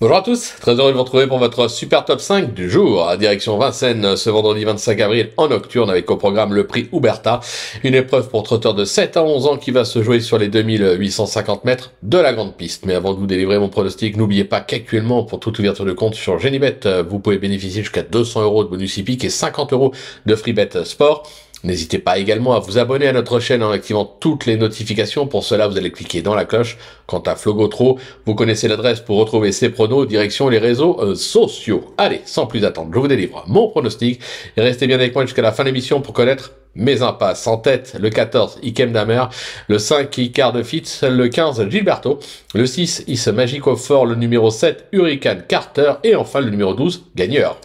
Bonjour à tous, très heureux de vous retrouver pour votre super top 5 du jour, à direction Vincennes ce vendredi 25 avril en nocturne avec au programme le prix Huberta, une épreuve pour trotteurs de 7 à 11 ans qui va se jouer sur les 2850 mètres de la grande piste. Mais avant de vous délivrer mon pronostic, n'oubliez pas qu'actuellement pour toute ouverture de compte sur Genibet, vous pouvez bénéficier jusqu'à 200 € de bonus hippique et 50 € de freebet sport. N'hésitez pas également à vous abonner à notre chaîne en activant toutes les notifications. Pour cela, vous allez cliquer dans la cloche. Quant à Flogotro, vous connaissez l'adresse pour retrouver ses pronos, direction les réseaux sociaux. Allez, sans plus attendre, je vous délivre mon pronostic. Et restez bien avec moi jusqu'à la fin de l'émission pour connaître mes impasses. En tête, le 14, Ikem Damer, le 5, Icar de Fitz, le 15, Gilberto, le 6, Is Magic of Four, le numéro 7, Hurricane Carter, et enfin le numéro 12, Gagneur.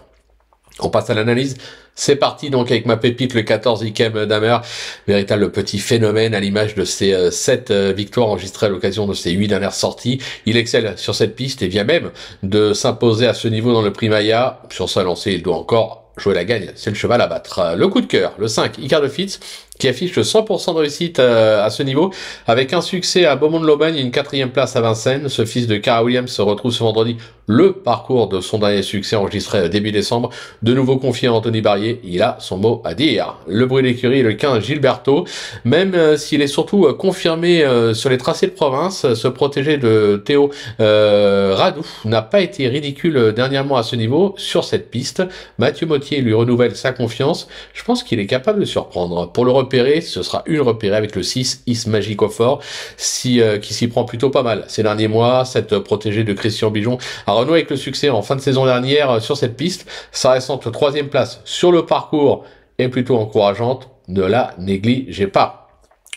On passe à l'analyse. C'est parti donc avec ma pépite, le 14 Ikem Damer, véritable petit phénomène à l'image de ses 7 victoires enregistrées à l'occasion de ses 8 dernières sorties. Il excelle sur cette piste et vient même de s'imposer à ce niveau dans le prix Maya. Sur sa lancée, il doit encore jouer la gagne, c'est le cheval à battre. Le coup de cœur, le 5 Icar de Fitz, qui affiche le 100% de réussite à ce niveau, avec un succès à Beaumont-de-Lomagne et une 4e place à Vincennes. Ce fils de Cara Williams se retrouve ce vendredi le parcours de son dernier succès enregistré début décembre. De nouveau confié à Anthony Barrier, il a son mot à dire. Le bruit d'écurie, le 15 Gilberto, même s'il est surtout confirmé sur les tracés de province, ce protégé de Théo Radou n'a pas été ridicule dernièrement à ce niveau sur cette piste. Mathieu Mottier lui renouvelle sa confiance. Je pense qu'il est capable de surprendre. Pour le repérer, ce sera une repérée avec le 6 Is Magic of Four, qui s'y prend plutôt pas mal ces derniers mois. Cette protégée de Christian Bijon a renoué avec le succès en fin de saison dernière sur cette piste. Sa récente 3e place sur le parcours est plutôt encourageante, ne la négligez pas.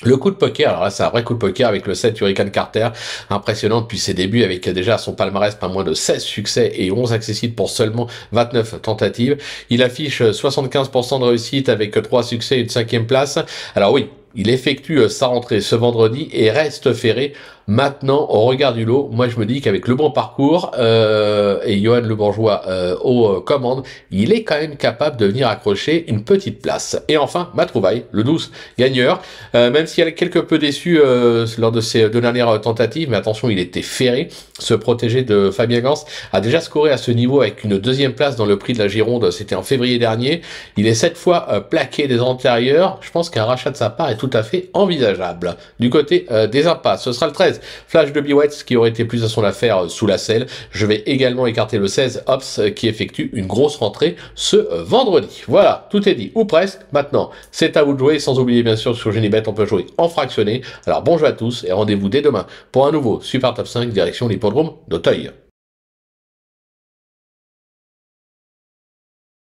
Le coup de poker, alors là c'est un vrai coup de poker avec le 7 Hurricane Carter, impressionnant depuis ses débuts avec déjà son palmarès pas moins de 16 succès et 11 accessibles pour seulement 29 tentatives. Il affiche 75% de réussite avec 3 succès et une 5e place. Alors oui, il effectue sa rentrée ce vendredi et reste ferré. Maintenant, au regard du lot, moi je me dis qu'avec le bon parcours et Johan Le Bourgeois aux commandes, il est quand même capable de venir accrocher une petite place. Et enfin, ma trouvaille, le 12 Gagneur, même si elle est quelque peu déçue lors de ses 2 dernières tentatives, mais attention, il était ferré. Ce protégé de Fabien Gans a déjà scoré à ce niveau avec une 2e place dans le prix de la Gironde, c'était en février dernier. Il est 7 fois plaqué des antérieurs. Je pense qu'un rachat de sa part est tout à fait envisageable. Du côté des impasses, ce sera le 13. Flash de Biwetz qui aurait été plus à son affaire sous la selle. Je vais également écarter le 16 Ops qui effectue une grosse rentrée ce vendredi. Voilà, tout est dit, ou presque. Maintenant, c'est à vous de jouer, sans oublier bien sûr sur Genibet, on peut jouer en fractionné. Alors bon jeu à tous et rendez-vous dès demain pour un nouveau Super Top 5 direction l'hippodrome d'Auteuil.